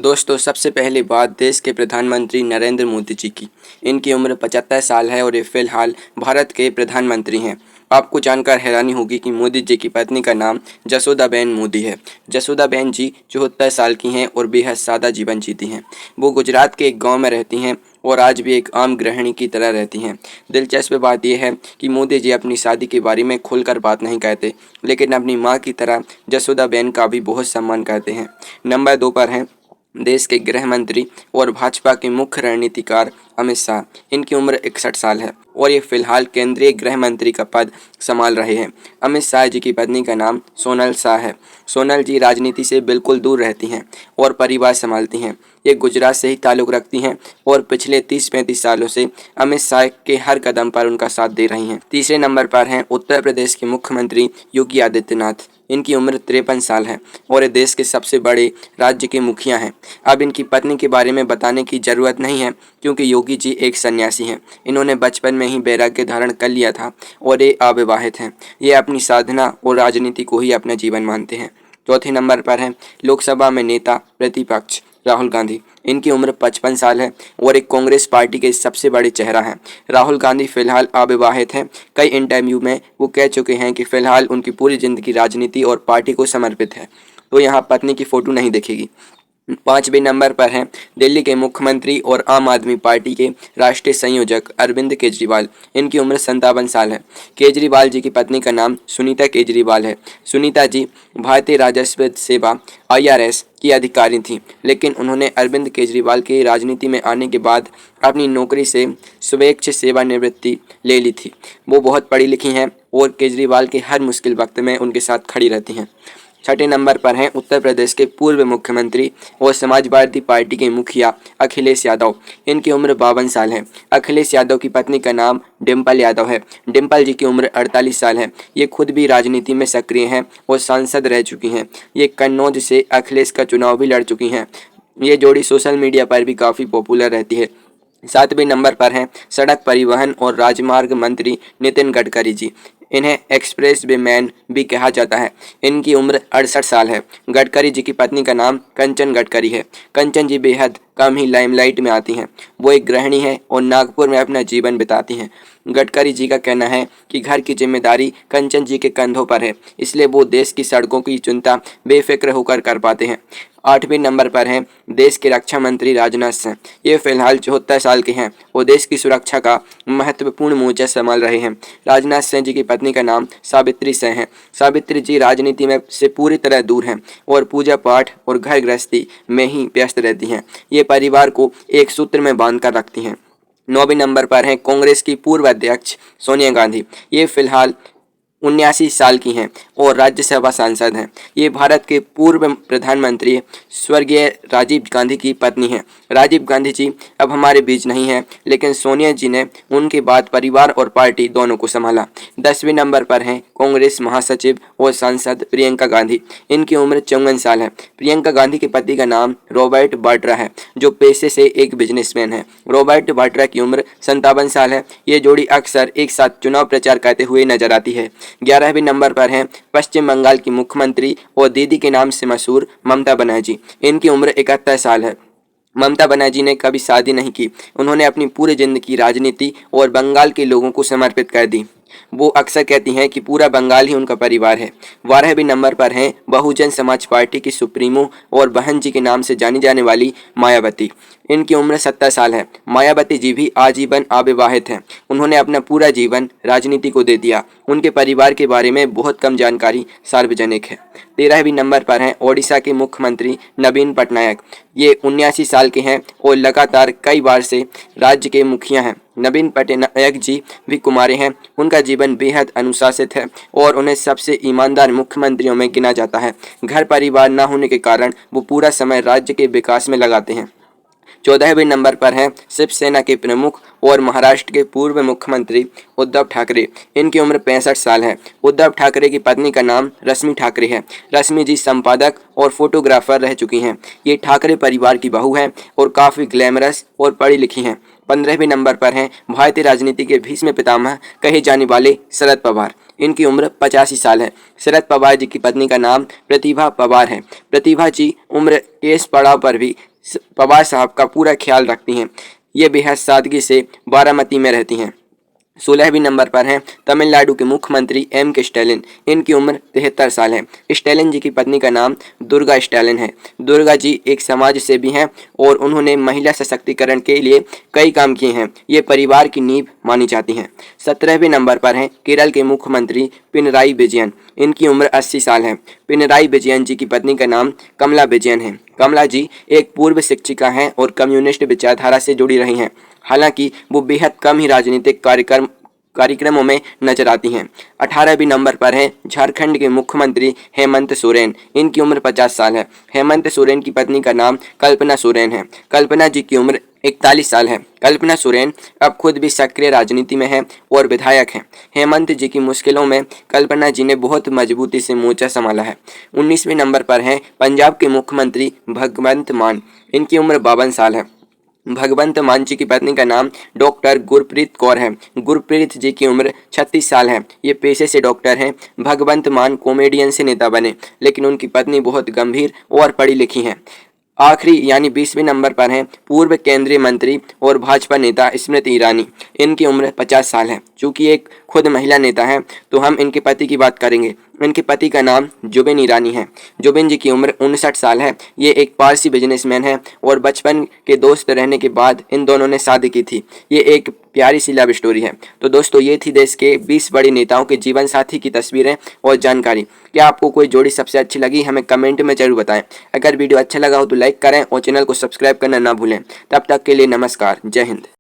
दोस्तों, सबसे पहली बात देश के प्रधानमंत्री नरेंद्र मोदी जी की। इनकी उम्र 75 साल है और ये फिलहाल भारत के प्रधानमंत्री हैं। आपको जानकर हैरानी होगी कि मोदी जी की पत्नी का नाम जसोदाबेन मोदी है। जसोदाबेन जी 74 साल की हैं और बेहद सादा जीवन जीती हैं। वो गुजरात के एक गांव में रहती हैं और आज भी एक आम गृहिणी की तरह रहती हैं। दिलचस्प बात यह है कि मोदी जी अपनी शादी के बारे में खुलकर बात नहीं कहते, लेकिन अपनी मां की तरह जसोदाबेन का भी बहुत सम्मान करते हैं। नंबर 2 पर हैं देश के गृह मंत्री और भाजपा के मुख्य रणनीतिकार अमित शाह। इनकी उम्र 61 साल है और ये फिलहाल केंद्रीय गृह मंत्री का पद संभाल रहे हैं। अमित शाह जी की पत्नी का नाम सोनल शाह है। सोनल जी राजनीति से बिल्कुल दूर रहती हैं और परिवार संभालती हैं। ये गुजरात से ही ताल्लुक़ रखती हैं और पिछले 30-35 सालों से अमित शाह के हर कदम पर उनका साथ दे रही हैं। तीसरे नंबर पर हैं उत्तर प्रदेश के मुख्यमंत्री योगी आदित्यनाथ। इनकी उम्र 53 साल है और ये देश के सबसे बड़े राज्य के मुखिया हैं। अब इनकी पत्नी के बारे में बताने की ज़रूरत नहीं है, क्योंकि योगी जी एक सन्यासी हैं। इन्होंने बचपन में ही वैराग्य धारण कर लिया था और ये अविवाहित हैं। ये अपनी साधना और राजनीति को ही अपना जीवन मानते हैं। चौथे नंबर पर हैं लोकसभा में नेता प्रतिपक्ष राहुल गांधी। इनकी उम्र 55 साल है और एक कांग्रेस पार्टी के सबसे बड़े चेहरा हैं। राहुल गांधी फिलहाल अविवाहित हैं। कई इंटरव्यू में वो कह चुके हैं कि फिलहाल उनकी पूरी जिंदगी राजनीति और पार्टी को समर्पित है, तो यहाँ पत्नी की फ़ोटो नहीं दिखेगी। 5वें नंबर पर हैं दिल्ली के मुख्यमंत्री और आम आदमी पार्टी के राष्ट्रीय संयोजक अरविंद केजरीवाल। इनकी उम्र 57 साल है। केजरीवाल जी की पत्नी का नाम सुनीता केजरीवाल है। सुनीता जी भारतीय राजस्व सेवा IRS की अधिकारी थीं, लेकिन उन्होंने अरविंद केजरीवाल के राजनीति में आने के बाद अपनी नौकरी से स्वेच्छ सेवानिवृत्ति ले ली थी। वो बहुत पढ़ी लिखी हैं और केजरीवाल के हर मुश्किल वक्त में उनके साथ खड़ी रहती हैं। 6ठे नंबर पर हैं उत्तर प्रदेश के पूर्व मुख्यमंत्री और समाजवादी पार्टी के मुखिया अखिलेश यादव। इनकी उम्र 52 साल है। अखिलेश यादव की पत्नी का नाम डिम्पल यादव है। डिम्पल जी की उम्र 48 साल है। ये खुद भी राजनीति में सक्रिय हैं और सांसद रह चुकी हैं। ये कन्नौज से अखिलेश का चुनाव भी लड़ चुकी हैं। ये जोड़ी सोशल मीडिया पर भी काफ़ी पॉपुलर रहती है। 7वें नंबर पर हैं सड़क परिवहन और राजमार्ग मंत्री नितिन गडकरी जी। इन्हें एक्सप्रेस वे मैन भी कहा जाता है। इनकी उम्र 68 साल है। गडकरी जी की पत्नी का नाम कंचन गडकरी है। कंचन जी बेहद कम ही लाइमलाइट में आती हैं। वो एक गृहिणी हैं और नागपुर में अपना जीवन बिताती हैं। गडकरी जी का कहना है कि घर की जिम्मेदारी कंचन जी के कंधों पर है, इसलिए वो देश की सड़कों की चिंता बेफिक्र होकर कर पाते हैं। 8वें नंबर पर हैं देश के रक्षा मंत्री राजनाथ सिंह। ये फिलहाल 74 साल के हैं और देश की सुरक्षा का महत्वपूर्ण मोर्चा संभाल रहे हैं। राजनाथ सिंह जी की पत्नी का नाम सावित्री सिंह है। सावित्री जी राजनीति में से पूरी तरह दूर हैं और पूजा पाठ और घर गृहस्थी में ही व्यस्त रहती हैं। ये परिवार को एक सूत्र में बांध कर रखती हैं। 9वें नंबर पर हैं कांग्रेस की पूर्व अध्यक्ष सोनिया गांधी। ये फिलहाल 79 साल की हैं और राज्यसभा सांसद हैं। ये भारत के पूर्व प्रधानमंत्री स्वर्गीय राजीव गांधी की पत्नी हैं। राजीव गांधी जी अब हमारे बीच नहीं हैं, लेकिन सोनिया जी ने उनके बाद परिवार और पार्टी दोनों को संभाला। 10वें नंबर पर हैं कांग्रेस महासचिव और सांसद प्रियंका गांधी। इनकी उम्र 54 साल है। प्रियंका गांधी के पति का नाम रॉबर्ट वाड्रा है, जो पेशे से एक बिजनेसमैन है। रॉबर्ट वाड्रा की उम्र 57 साल है। ये जोड़ी अक्सर एक साथ चुनाव प्रचार करते हुए नजर आती है। 11वें नंबर पर हैं पश्चिम बंगाल की मुख्यमंत्री और दीदी के नाम से मशहूर ममता बनर्जी। इनकी उम्र 71 साल है। ममता बनर्जी ने कभी शादी नहीं की। उन्होंने अपनी पूरी जिंदगी राजनीति और बंगाल के लोगों को समर्पित कर दी। वो अक्सर कहती हैं कि पूरा बंगाल ही उनका परिवार है। 12वें नंबर पर हैं बहुजन समाज पार्टी की सुप्रीमो और बहन जी के नाम से जानी जाने वाली मायावती। इनकी उम्र 70 साल है। मायावती जी भी आजीवन अविवाहित हैं। उन्होंने अपना पूरा जीवन राजनीति को दे दिया। उनके परिवार के बारे में बहुत कम जानकारी सार्वजनिक है। 13वें नंबर पर हैं ओडिशा के मुख्यमंत्री नवीन पटनायक। ये 79 साल के हैं और लगातार कई बार से राज्य के मुखिया हैं। नवीन पटनायक जी भी कुमारी हैं। उनका जीवन बेहद अनुशासित है और उन्हें सबसे ईमानदार मुख्यमंत्रियों में गिना जाता है। घर परिवार न होने के कारण वो पूरा समय राज्य के विकास में लगाते हैं। 14वें नंबर पर हैं शिवसेना के प्रमुख और महाराष्ट्र के पूर्व मुख्यमंत्री उद्धव ठाकरे। इनकी उम्र 65 साल है। उद्धव ठाकरे की पत्नी का नाम रश्मि ठाकरे है। रश्मि जी संपादक और फोटोग्राफर रह चुकी हैं। ये ठाकरे परिवार की बहू हैं और काफ़ी ग्लैमरस और पढ़ी लिखी हैं। 15वें नंबर पर हैं भारतीय राजनीति के भीष्म पितामह कहे जाने वाले शरद पवार। इनकी उम्र 85 साल है। शरद पवार जी की पत्नी का नाम प्रतिभा पवार है। प्रतिभा जी उम्र के इस पड़ाव पर भी पवार साहब का पूरा ख्याल रखती हैं। ये बेहद सादगी से बारामती में रहती हैं। 16वें नंबर पर हैं तमिलनाडु के मुख्यमंत्री एम के स्टैलिन। इनकी उम्र 73 साल है। स्टैलिन जी की पत्नी का नाम दुर्गा स्टैलिन है। दुर्गा जी एक समाज सेवी हैं और उन्होंने महिला सशक्तिकरण के लिए कई काम किए हैं। ये परिवार की नींव मानी जाती हैं। 17वें नंबर पर हैं केरल के मुख्यमंत्री पिनराई विजयन। इनकी उम्र 80 साल है। पिनराई विजयन जी की पत्नी का नाम कमला विजयन है। कमला जी एक पूर्व शिक्षिका हैं और कम्युनिस्ट विचारधारा से जुड़ी रही हैं। हालांकि वो बेहद कम ही राजनीतिक कार्यक्रमों में नजर आती हैं। 18वें नंबर पर हैं झारखंड के मुख्यमंत्री हेमंत सोरेन। इनकी उम्र 50 साल है। हेमंत सोरेन की पत्नी का नाम कल्पना सोरेन है। कल्पना जी की उम्र 41 साल है। कल्पना सोरेन अब खुद भी सक्रिय राजनीति में हैं और विधायक हैं। हेमंत जी की मुश्किलों में कल्पना जी ने बहुत मजबूती से मोर्चा संभाला है। 19वें नंबर पर हैं पंजाब के मुख्यमंत्री भगवंत मान। इनकी उम्र 52 साल है। भगवंत मान जी की पत्नी का नाम डॉक्टर गुरप्रीत कौर है। गुरप्रीत जी की उम्र 36 साल है। ये पेशे से डॉक्टर हैं। भगवंत मान कॉमेडियन से नेता बने, लेकिन उनकी पत्नी बहुत गंभीर और पढ़ी लिखी हैं। आखिरी यानी 20वें नंबर पर हैं पूर्व केंद्रीय मंत्री और भाजपा नेता स्मृति ईरानी। इनकी उम्र 50 साल है। चूंकि एक खुद महिला नेता हैं तो हम इनके पति की बात करेंगे। इनके पति का नाम जुबिन ईरानी है। जुबिन जी की उम्र 59 साल है। ये एक पारसी बिजनेसमैन है और बचपन के दोस्त रहने के बाद इन दोनों ने शादी की थी। ये एक प्यारी सी लव स्टोरी है। तो दोस्तों ये थी देश के 20 बड़े नेताओं के जीवन साथी की तस्वीरें और जानकारी। क्या आपको कोई जोड़ी सबसे अच्छी लगी हमें कमेंट में जरूर बताएं। अगर वीडियो अच्छा लगा हो तो लाइक करें और चैनल को सब्सक्राइब करना ना भूलें। तब तक के लिए नमस्कार। जय हिंद।